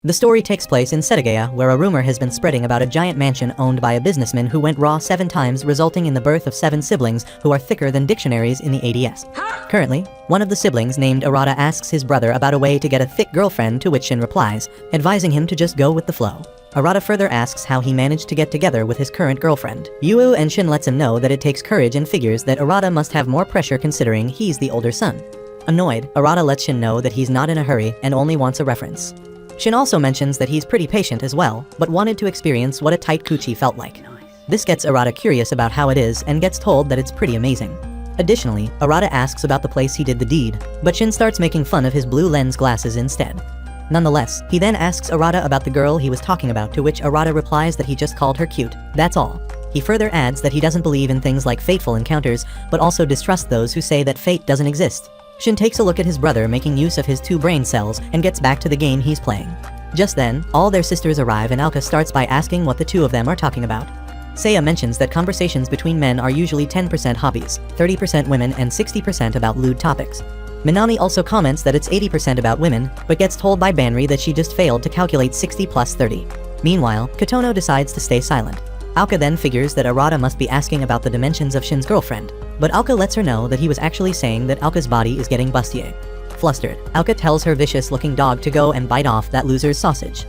The story takes place in Setagaya, where a rumor has been spreading about a giant mansion owned by a businessman who went raw 7 times, resulting in the birth of 7 siblings who are thicker than dictionaries in the ADS. Currently, one of the siblings named Arata asks his brother about a way to get a thick girlfriend, to which Shin replies, advising him to just go with the flow. Arata further asks how he managed to get together with his current girlfriend. Yu and Shin lets him know that it takes courage and figures that Arata must have more pressure considering he's the older son. Annoyed, Arata lets Shin know that he's not in a hurry and only wants a reference. Shin also mentions that he's pretty patient as well, but wanted to experience what a tight coochie felt like. This gets Arata curious about how it is and gets told that it's pretty amazing. Additionally, Arata asks about the place he did the deed, but Shin starts making fun of his blue lens glasses instead. Nonetheless, he then asks Arata about the girl he was talking about, to which Arata replies that he just called her cute, that's all. He further adds that he doesn't believe in things like fateful encounters, but also distrusts those who say that fate doesn't exist. Shin takes a look at his brother making use of his 2 brain cells and gets back to the game he's playing. Just then, all their sisters arrive and Alka starts by asking what the 2 of them are talking about. Seiya mentions that conversations between men are usually 10% hobbies, 30% women, and 60% about lewd topics. Minami also comments that it's 80% about women, but gets told by Banri that she just failed to calculate 60 plus 30. Meanwhile, Kotono decides to stay silent. Alka then figures that Arata must be asking about the dimensions of Shin's girlfriend, but Alka lets her know that he was actually saying that Alka's body is getting bustier. Flustered, Alka tells her vicious-looking dog to go and bite off that loser's sausage.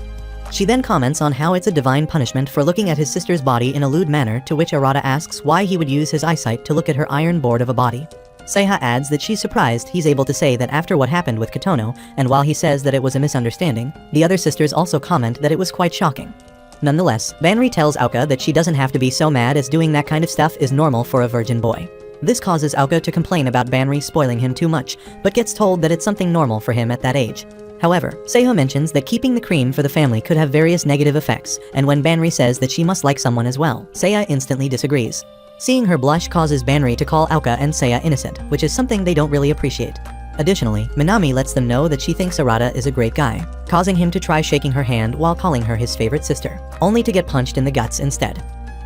She then comments on how it's a divine punishment for looking at his sister's body in a lewd manner, to which Arata asks why he would use his eyesight to look at her iron board of a body. Seiya adds that she's surprised he's able to say that after what happened with Kotono, and while he says that it was a misunderstanding, the other sisters also comment that it was quite shocking. Nonetheless, Banri tells Alka that she doesn't have to be so mad, as doing that kind of stuff is normal for a virgin boy. This causes Alka to complain about Banri spoiling him too much, but gets told that it's something normal for him at that age. However, Seiya mentions that keeping the cream for the family could have various negative effects, and when Banri says that she must like someone as well, Seiya instantly disagrees. Seeing her blush causes Banri to call Alka and Seiya innocent, which is something they don't really appreciate. Additionally, Minami lets them know that she thinks Arata is a great guy, causing him to try shaking her hand while calling her his favorite sister, only to get punched in the guts instead.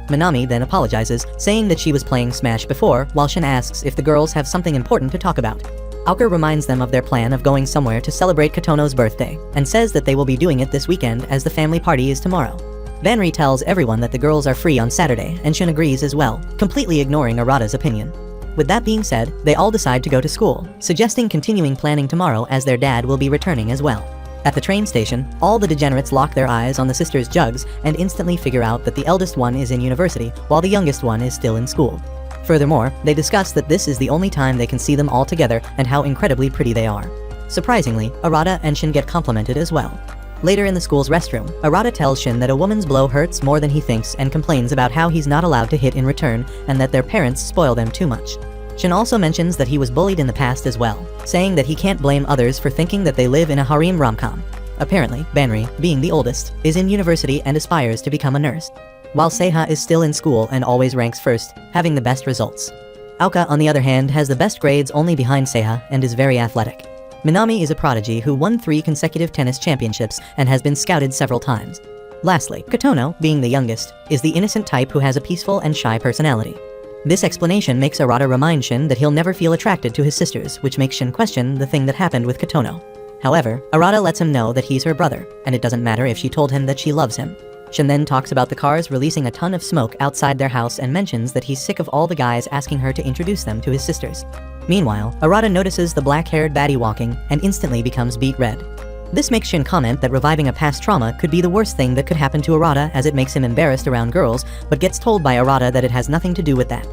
Minami then apologizes, saying that she was playing Smash before, while Shin asks if the girls have something important to talk about. Alka reminds them of their plan of going somewhere to celebrate Kotono's birthday, and says that they will be doing it this weekend as the family party is tomorrow. Banri tells everyone that the girls are free on Saturday, and Shin agrees as well, completely ignoring Arata's opinion. With that being said, they all decide to go to school, suggesting continuing planning tomorrow as their dad will be returning as well. At the train station, all the degenerates lock their eyes on the sisters' jugs and instantly figure out that the eldest one is in university while the youngest one is still in school. Furthermore, they discuss that this is the only time they can see them all together and how incredibly pretty they are. Surprisingly, Arata and Shin get complimented as well. Later in the school's restroom, Arata tells Shin that a woman's blow hurts more than he thinks and complains about how he's not allowed to hit in return and that their parents spoil them too much. Shin also mentions that he was bullied in the past as well, saying that he can't blame others for thinking that they live in a harem rom-com. Apparently, Banri, being the oldest, is in university and aspires to become a nurse, while Seiya is still in school and always ranks first, having the best results. Alka, on the other hand, has the best grades only behind Seiya and is very athletic. Minami is a prodigy who won 3 consecutive tennis championships and has been scouted several times. Lastly, Kotono, being the youngest, is the innocent type who has a peaceful and shy personality. This explanation makes Arata remind Shin that he'll never feel attracted to his sisters, which makes Shin question the thing that happened with Kotono. However, Arata lets him know that he's her brother, and it doesn't matter if she told him that she loves him. Shin then talks about the cars releasing a ton of smoke outside their house and mentions that he's sick of all the guys asking her to introduce them to his sisters. Meanwhile, Arata notices the black-haired baddie walking and instantly becomes beet red. This makes Shin comment that reviving a past trauma could be the worst thing that could happen to Arata, as it makes him embarrassed around girls, but gets told by Arata that it has nothing to do with that.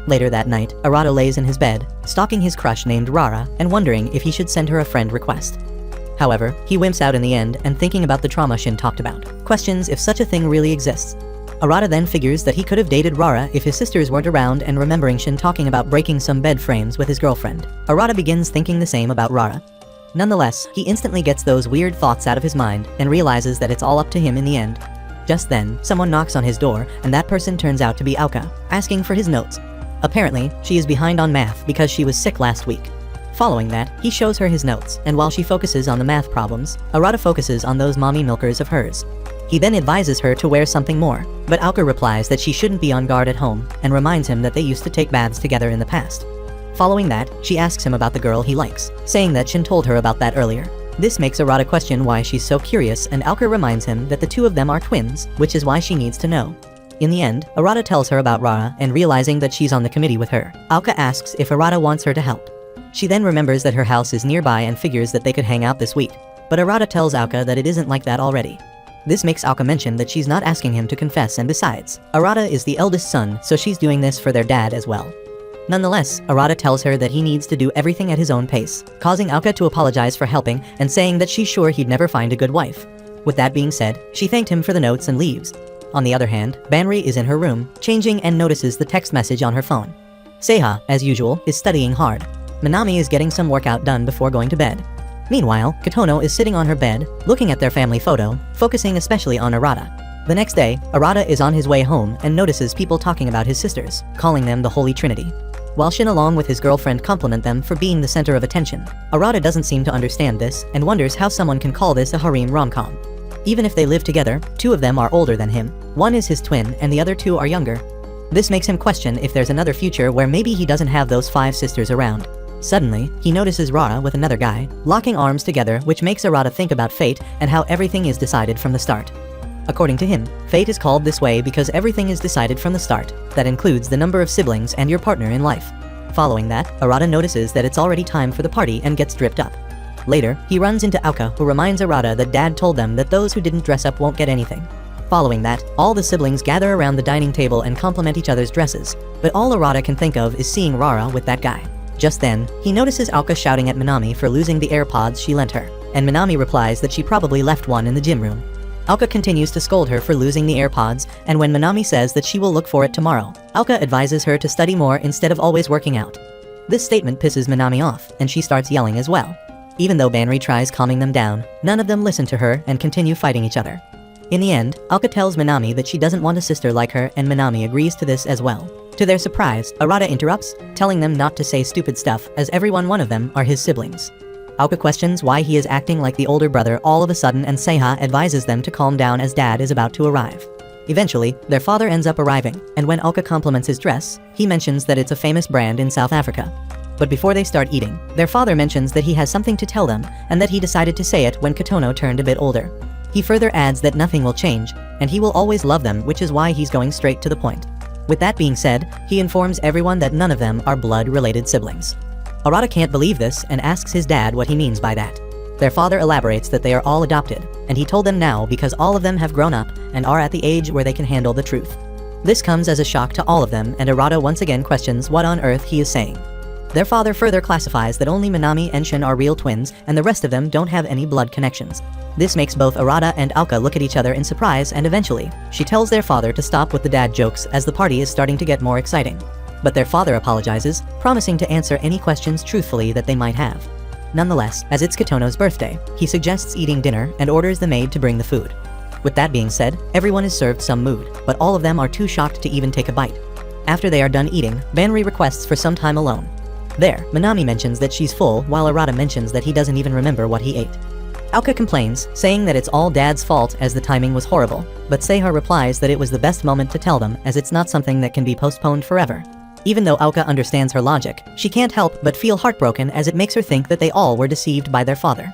Later that night, Arata lays in his bed, stalking his crush named Rara and wondering if he should send her a friend request. However, he wimps out in the end and, thinking about the trauma Shin talked about, questions if such a thing really exists. Arata then figures that he could have dated Rara if his sisters weren't around, and remembering Shin talking about breaking some bed frames with his girlfriend, Arata begins thinking the same about Rara. Nonetheless, he instantly gets those weird thoughts out of his mind and realizes that it's all up to him in the end. Just then, someone knocks on his door, and that person turns out to be Alka, asking for his notes. Apparently, she is behind on math because she was sick last week. Following that, he shows her his notes, and while she focuses on the math problems, Arata focuses on those mommy milkers of hers. He then advises her to wear something more, but Alka replies that she shouldn't be on guard at home, and reminds him that they used to take baths together in the past. Following that, she asks him about the girl he likes, saying that Shin told her about that earlier. This makes Arata question why she's so curious, and Aoka reminds him that the two of them are twins, which is why she needs to know. In the end, Arata tells her about Rara, and realizing that she's on the committee with her, Aoka asks if Arata wants her to help. She then remembers that her house is nearby and figures that they could hang out this week. But Arata tells Aoka that it isn't like that already. This makes Aoka mention that she's not asking him to confess, and besides, Arata is the eldest son, so she's doing this for their dad as well. Nonetheless, Arata tells her that he needs to do everything at his own pace, causing Aoka to apologize for helping and saying that she's sure he'd never find a good wife. With that being said, she thanked him for the notes and leaves. On the other hand, Banri is in her room, changing, and notices the text message on her phone. Seiha, as usual, is studying hard. Minami is getting some workout done before going to bed. Meanwhile, Kotono is sitting on her bed, looking at their family photo, focusing especially on Arata. The next day, Arata is on his way home and notices people talking about his sisters, calling them the Holy Trinity. While Shin along with his girlfriend compliment them for being the center of attention, Arata doesn't seem to understand this and wonders how someone can call this a harem rom-com. Even if they live together, two of them are older than him, one is his twin and the other two are younger. This makes him question if there's another future where maybe he doesn't have those 5 sisters around. Suddenly, he notices Rara with another guy, locking arms together, which makes Arata think about fate and how everything is decided from the start. According to him, fate is called this way because everything is decided from the start. That includes the number of siblings and your partner in life. Following that, Arata notices that it's already time for the party and gets dripped up. Later, he runs into Aoka, who reminds Arata that Dad told them that those who didn't dress up won't get anything. Following that, all the siblings gather around the dining table and compliment each other's dresses, but all Arata can think of is seeing Rara with that guy. Just then, he notices Aoka shouting at Minami for losing the AirPods she lent her, and Minami replies that she probably left one in the gym room. Aoka continues to scold her for losing the AirPods, and when Minami says that she will look for it tomorrow, Aoka advises her to study more instead of always working out. This statement pisses Minami off, and she starts yelling as well. Even though Banri tries calming them down, none of them listen to her and continue fighting each other. In the end, Aoka tells Minami that she doesn't want a sister like her, and Minami agrees to this as well. To their surprise, Arata interrupts, telling them not to say stupid stuff as one of them are his siblings. Aoka questions why he is acting like the older brother all of a sudden, and Seiha advises them to calm down as Dad is about to arrive. Eventually, their father ends up arriving, and when Aoka compliments his dress, he mentions that it's a famous brand in South Africa. But before they start eating, their father mentions that he has something to tell them, and that he decided to say it when Kotono turned a bit older. He further adds that nothing will change, and he will always love them, which is why he's going straight to the point. With that being said, he informs everyone that none of them are blood-related siblings. Arata can't believe this and asks his dad what he means by that. Their father elaborates that they are all adopted, and he told them now because all of them have grown up and are at the age where they can handle the truth. This comes as a shock to all of them, and Arata once again questions what on earth he is saying. Their father further classifies that only Minami and Shin are real twins, and the rest of them don't have any blood connections. This makes both Arata and Aoka look at each other in surprise, and eventually, she tells their father to stop with the dad jokes as the party is starting to get more exciting. But their father apologizes, promising to answer any questions truthfully that they might have. Nonetheless, as it's Kotono's birthday, he suggests eating dinner and orders the maid to bring the food. With that being said, everyone is served some mood, but all of them are too shocked to even take a bite. After they are done eating, Banri requests for some time alone. There, Minami mentions that she's full, while Arata mentions that he doesn't even remember what he ate. Aoka complains, saying that it's all Dad's fault as the timing was horrible, but Seiha replies that it was the best moment to tell them as it's not something that can be postponed forever. Even though Aoka understands her logic, she can't help but feel heartbroken as it makes her think that they all were deceived by their father.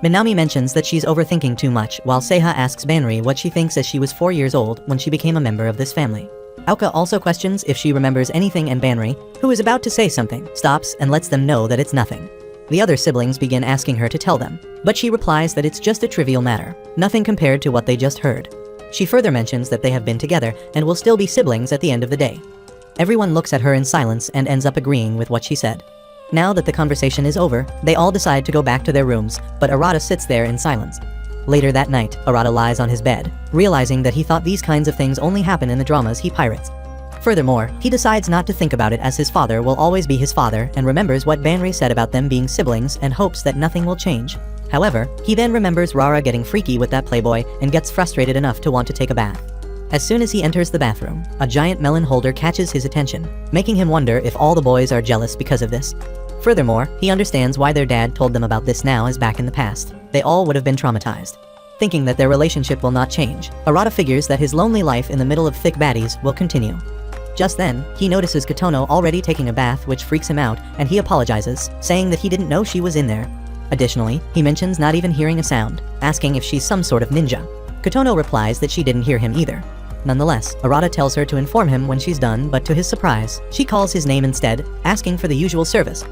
Minami mentions that she's overthinking too much, while Seiha asks Banri what she thinks as she was 4 years old when she became a member of this family. Aoka also questions if she remembers anything, and Banri, who is about to say something, stops and lets them know that it's nothing. The other siblings begin asking her to tell them, but she replies that it's just a trivial matter, nothing compared to what they just heard. She further mentions that they have been together and will still be siblings at the end of the day. Everyone looks at her in silence and ends up agreeing with what she said. Now that the conversation is over, they all decide to go back to their rooms, but Arata sits there in silence. Later that night, Arata lies on his bed, realizing that he thought these kinds of things only happen in the dramas he pirates. Furthermore, he decides not to think about it as his father will always be his father, and remembers what Banri said about them being siblings and hopes that nothing will change. However, he then remembers Rara getting freaky with that playboy and gets frustrated enough to want to take a bath. As soon as he enters the bathroom, a giant melon holder catches his attention, making him wonder if all the boys are jealous because of this. Furthermore, he understands why their dad told them about this now, as back in the past, they all would have been traumatized. Thinking that their relationship will not change, Arata figures that his lonely life in the middle of thick baddies will continue. Just then, he notices Kotono already taking a bath, which freaks him out, and he apologizes, saying that he didn't know she was in there. Additionally, he mentions not even hearing a sound, asking if she's some sort of ninja. Kotono replies that she didn't hear him either. Nonetheless, Arata tells her to inform him when she's done, but to his surprise, she calls his name instead, asking for the usual service.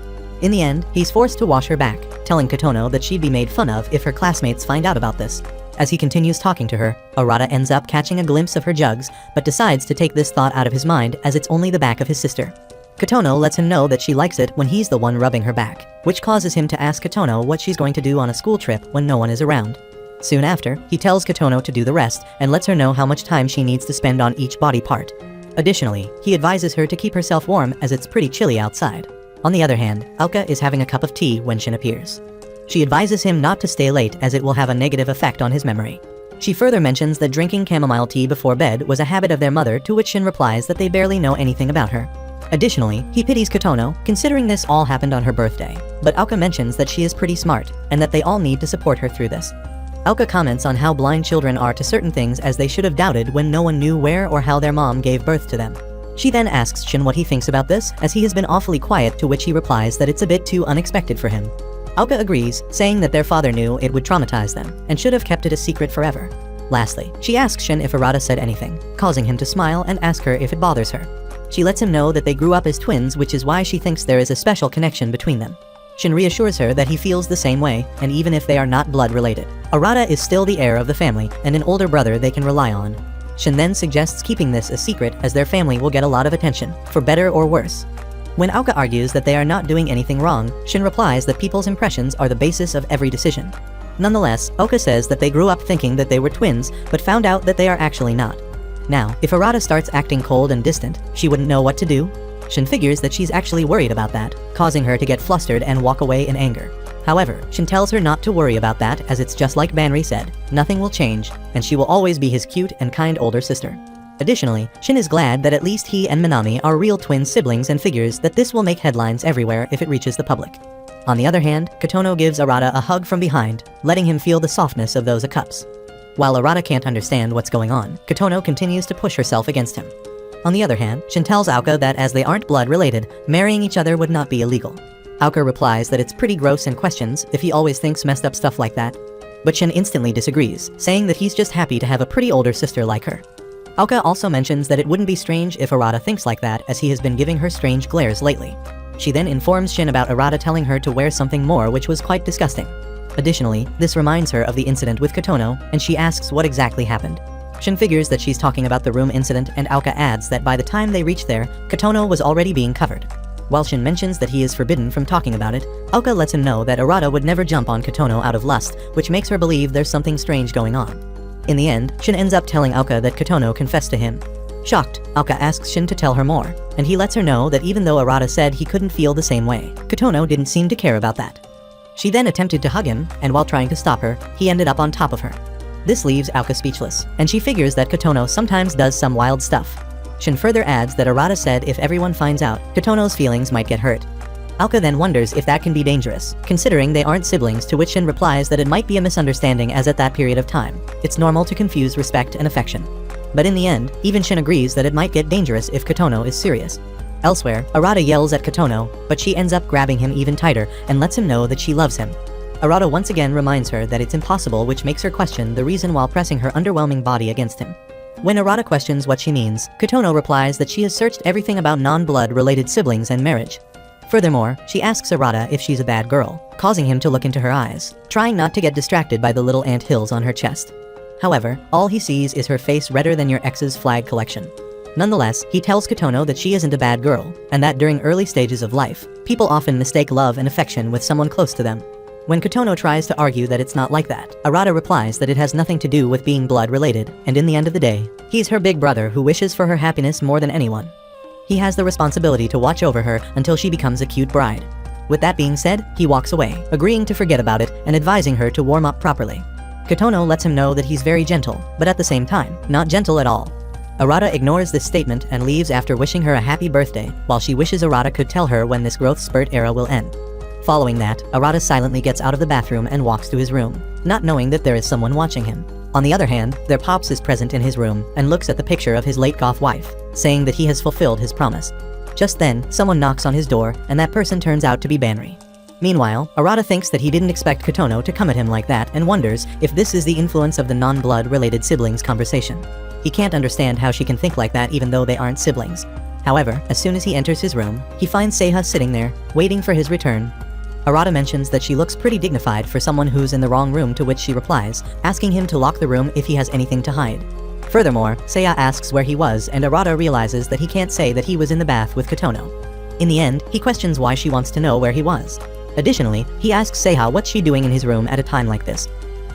In the end, he's forced to wash her back, telling Kotono that she'd be made fun of if her classmates find out about this. As he continues talking to her, Arata ends up catching a glimpse of her jugs, but decides to take this thought out of his mind as it's only the back of his sister. Kotono lets him know that she likes it when he's the one rubbing her back, which causes him to ask Kotono what she's going to do on a school trip when no one is around. Soon after, he tells Kotono to do the rest and lets her know how much time she needs to spend on each body part. Additionally, he advises her to keep herself warm as it's pretty chilly outside. On the other hand, Aoka is having a cup of tea when Shin appears. She advises him not to stay late as it will have a negative effect on his memory. She further mentions that drinking chamomile tea before bed was a habit of their mother, to which Shin replies that they barely know anything about her. Additionally, he pities Kotono, considering this all happened on her birthday. But Aoka mentions that she is pretty smart, and that they all need to support her through this. Aoka comments on how blind children are to certain things, as they should have doubted when no one knew where or how their mom gave birth to them. She then asks Shin what he thinks about this, as he has been awfully quiet, to which he replies that it's a bit too unexpected for him. Aoka agrees, saying that their father knew it would traumatize them, and should have kept it a secret forever. Lastly, she asks Shin if Arata said anything, causing him to smile and ask her if it bothers her. She lets him know that they grew up as twins, which is why she thinks there is a special connection between them. Shin reassures her that he feels the same way, and even if they are not blood related, Arata is still the heir of the family and an older brother they can rely on. Shin then suggests keeping this a secret, as their family will get a lot of attention, for better or worse. When Aoka argues that they are not doing anything wrong, Shin replies that people's impressions are the basis of every decision. Nonetheless, Aoka says that they grew up thinking that they were twins, but found out that they are actually not. Now, if Arata starts acting cold and distant, she wouldn't know what to do. Shin figures that she's actually worried about that, causing her to get flustered and walk away in anger. However, Shin tells her not to worry about that, as it's just like Banri said, nothing will change, and she will always be his cute and kind older sister. Additionally, Shin is glad that at least he and Minami are real twin siblings, and figures that this will make headlines everywhere if it reaches the public. On the other hand, Kotono gives Arata a hug from behind, letting him feel the softness of those cups. While Arata can't understand what's going on, Kotono continues to push herself against him. On the other hand, Shin tells Aoka that as they aren't blood related, marrying each other would not be illegal. Aoka replies that it's pretty gross and questions if he always thinks messed up stuff like that. But Shin instantly disagrees, saying that he's just happy to have a pretty older sister like her. Aoka also mentions that it wouldn't be strange if Arata thinks like that, as he has been giving her strange glares lately. She then informs Shin about Arata telling her to wear something more, which was quite disgusting. Additionally, this reminds her of the incident with Kotono, and she asks what exactly happened. Shin figures that she's talking about the room incident, and Aoka adds that by the time they reach there, Kotono was already being covered. While Shin mentions that he is forbidden from talking about it, Aoka lets him know that Arata would never jump on Kotono out of lust, which makes her believe there's something strange going on. In the end, Shin ends up telling Aoka that Kotono confessed to him. Shocked, Aoka asks Shin to tell her more, and he lets her know that even though Arata said he couldn't feel the same way, Kotono didn't seem to care about that. She then attempted to hug him, and while trying to stop her, he ended up on top of her. This leaves Aoka speechless, and she figures that Kotono sometimes does some wild stuff. Shin further adds that Arata said if everyone finds out, Kotono's feelings might get hurt. Aoka then wonders if that can be dangerous, considering they aren't siblings, to which Shin replies that it might be a misunderstanding, as at that period of time, it's normal to confuse respect and affection. But in the end, even Shin agrees that it might get dangerous if Kotono is serious. Elsewhere, Arata yells at Kotono, but she ends up grabbing him even tighter and lets him know that she loves him. Arata once again reminds her that it's impossible, which makes her question the reason while pressing her underwhelming body against him. When Arata questions what she means, Kotono replies that she has searched everything about non-blood related siblings and marriage. Furthermore, she asks Arata if she's a bad girl, causing him to look into her eyes, trying not to get distracted by the little ant hills on her chest. However, all he sees is her face redder than your ex's flag collection. Nonetheless, he tells Kotono that she isn't a bad girl, and that during early stages of life, people often mistake love and affection with someone close to them. When Kotono tries to argue that it's not like that, Arata replies that it has nothing to do with being blood related, and in the end of the day, he's her big brother who wishes for her happiness more than anyone. He has the responsibility to watch over her until she becomes a cute bride. With that being said, he walks away, agreeing to forget about it and advising her to warm up properly. Kotono lets him know that he's very gentle, but at the same time, not gentle at all. Arata ignores this statement and leaves after wishing her a happy birthday, while she wishes Arata could tell her when this growth spurt era will end. Following that, Arata silently gets out of the bathroom and walks to his room, not knowing that there is someone watching him. On the other hand, their pops is present in his room and looks at the picture of his late goth wife, saying that he has fulfilled his promise. Just then, someone knocks on his door, and that person turns out to be Banri. Meanwhile, Arata thinks that he didn't expect Kotono to come at him like that and wonders if this is the influence of the non-blood related siblings conversation. He can't understand how she can think like that even though they aren't siblings. However, as soon as he enters his room, he finds Seiha sitting there, waiting for his return. Arata mentions that she looks pretty dignified for someone who's in the wrong room, to which she replies, asking him to lock the room if he has anything to hide. Furthermore, Seiha asks where he was and Arata realizes that he can't say that he was in the bath with Kotono. In the end, he questions why she wants to know where he was. Additionally, he asks Seiha what's she doing in his room at a time like this.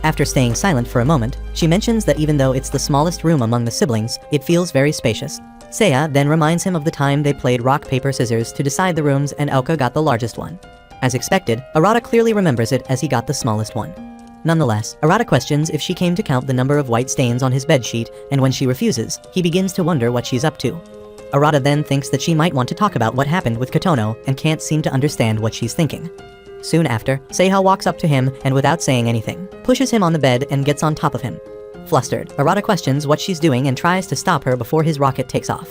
After staying silent for a moment, she mentions that even though it's the smallest room among the siblings, it feels very spacious. Seiha then reminds him of the time they played rock, paper, scissors to decide the rooms and Aoka got the largest one. As expected, Arata clearly remembers it as he got the smallest one. Nonetheless, Arata questions if she came to count the number of white stains on his bedsheet, and when she refuses, he begins to wonder what she's up to. Arata then thinks that she might want to talk about what happened with Kotono and can't seem to understand what she's thinking. Soon after, Seiha walks up to him and without saying anything, pushes him on the bed and gets on top of him. Flustered, Arata questions what she's doing and tries to stop her before his rocket takes off.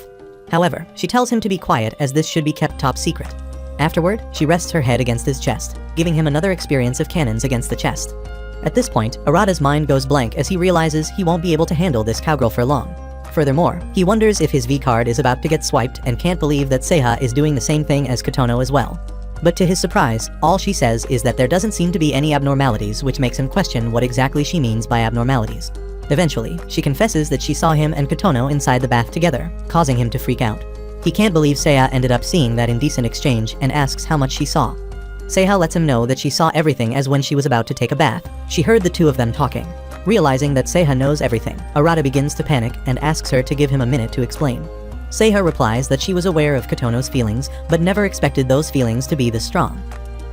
However, she tells him to be quiet as this should be kept top secret. Afterward, she rests her head against his chest, giving him another experience of cannons against the chest. At this point, Arata's mind goes blank as he realizes he won't be able to handle this cowgirl for long. Furthermore, he wonders if his V-card is about to get swiped and can't believe that Seiha is doing the same thing as Kotono as well. But to his surprise, all she says is that there doesn't seem to be any abnormalities, which makes him question what exactly she means by abnormalities. Eventually, she confesses that she saw him and Kotono inside the bath together, causing him to freak out. He can't believe Seiha ended up seeing that indecent exchange and asks how much she saw. Seiha lets him know that she saw everything as when she was about to take a bath, she heard the two of them talking. Realizing that Seiha knows everything, Arata begins to panic and asks her to give him a minute to explain. Seiha replies that she was aware of Kotono's feelings, but never expected those feelings to be this strong.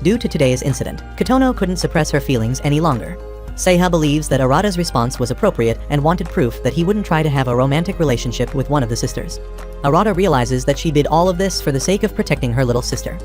Due to today's incident, Kotono couldn't suppress her feelings any longer. Seiha believes that Arata's response was appropriate and wanted proof that he wouldn't try to have a romantic relationship with one of the sisters. Arata realizes that she did all of this for the sake of protecting her little sister.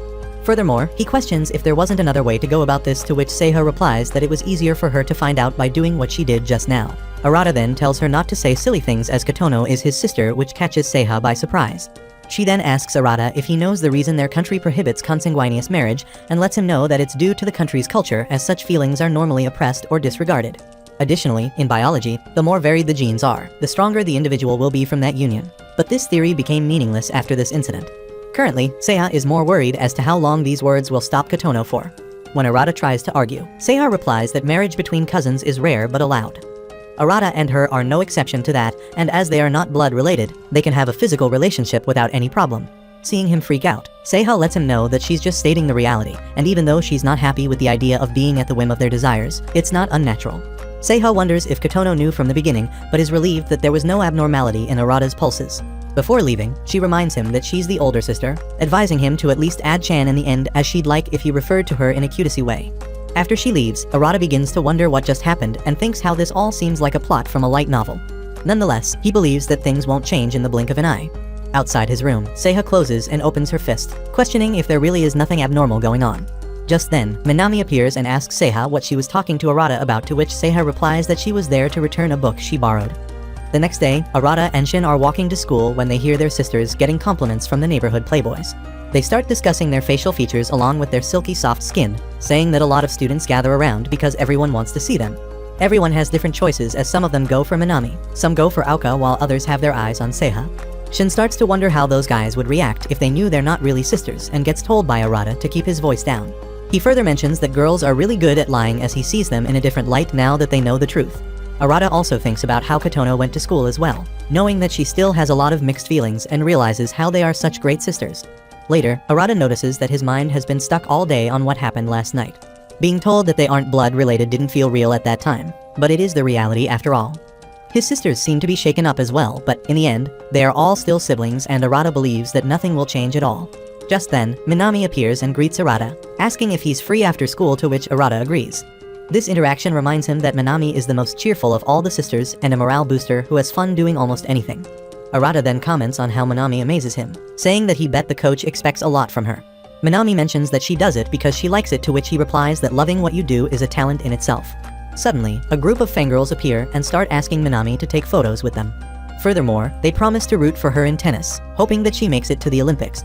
Furthermore, he questions if there wasn't another way to go about this, to which Seiha replies that it was easier for her to find out by doing what she did just now. Arata then tells her not to say silly things as Kotono is his sister, which catches Seiha by surprise. She then asks Arata if he knows the reason their country prohibits consanguineous marriage and lets him know that it's due to the country's culture, as such feelings are normally oppressed or disregarded. Additionally, in biology, the more varied the genes are, the stronger the individual will be from that union. But this theory became meaningless after this incident. Currently, Seiha is more worried as to how long these words will stop Kotono for. When Arata tries to argue, Seiha replies that marriage between cousins is rare but allowed. Arata and her are no exception to that, and as they are not blood related, they can have a physical relationship without any problem. Seeing him freak out, Seiha lets him know that she's just stating the reality, and even though she's not happy with the idea of being at the whim of their desires, it's not unnatural. Seiha wonders if Kotono knew from the beginning, but is relieved that there was no abnormality in Arata's pulses. Before leaving, she reminds him that she's the older sister, advising him to at least add Chan in the end, as she'd like if he referred to her in a cutesy way. After she leaves, Arata begins to wonder what just happened and thinks how this all seems like a plot from a light novel. Nonetheless, he believes that things won't change in the blink of an eye. Outside his room, Seiha closes and opens her fist, questioning if there really is nothing abnormal going on. Just then, Minami appears and asks Seiha what she was talking to Arata about, to which Seiha replies that she was there to return a book she borrowed. The next day, Arata and Shin are walking to school when they hear their sisters getting compliments from the neighborhood playboys. They start discussing their facial features along with their silky soft skin, saying that a lot of students gather around because everyone wants to see them. Everyone has different choices, as some of them go for Minami, some go for Aoka, while others have their eyes on Seiha. Shin starts to wonder how those guys would react if they knew they're not really sisters and gets told by Arata to keep his voice down. He further mentions that girls are really good at lying, as he sees them in a different light now that they know the truth. Arata also thinks about how Kotono went to school as well, knowing that she still has a lot of mixed feelings and realizes how they are such great sisters. Later, Arata notices that his mind has been stuck all day on what happened last night. Being told that they aren't blood related didn't feel real at that time, but it is the reality after all. His sisters seem to be shaken up as well, but in the end, they are all still siblings, and Arata believes that nothing will change at all. Just then, Minami appears and greets Arata, asking if he's free after school, to which Arata agrees. This interaction reminds him that Minami is the most cheerful of all the sisters and a morale booster who has fun doing almost anything. Arata then comments on how Minami amazes him, saying that he bet the coach expects a lot from her. Minami mentions that she does it because she likes it, to which he replies that loving what you do is a talent in itself. Suddenly, a group of fangirls appear and start asking Minami to take photos with them. Furthermore, they promise to root for her in tennis, hoping that she makes it to the Olympics.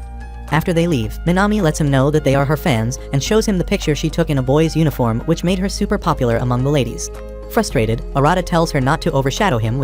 After they leave, Minami lets him know that they are her fans and shows him the picture she took in a boy's uniform, which made her super popular among the ladies. Frustrated, Arata tells her not to overshadow him with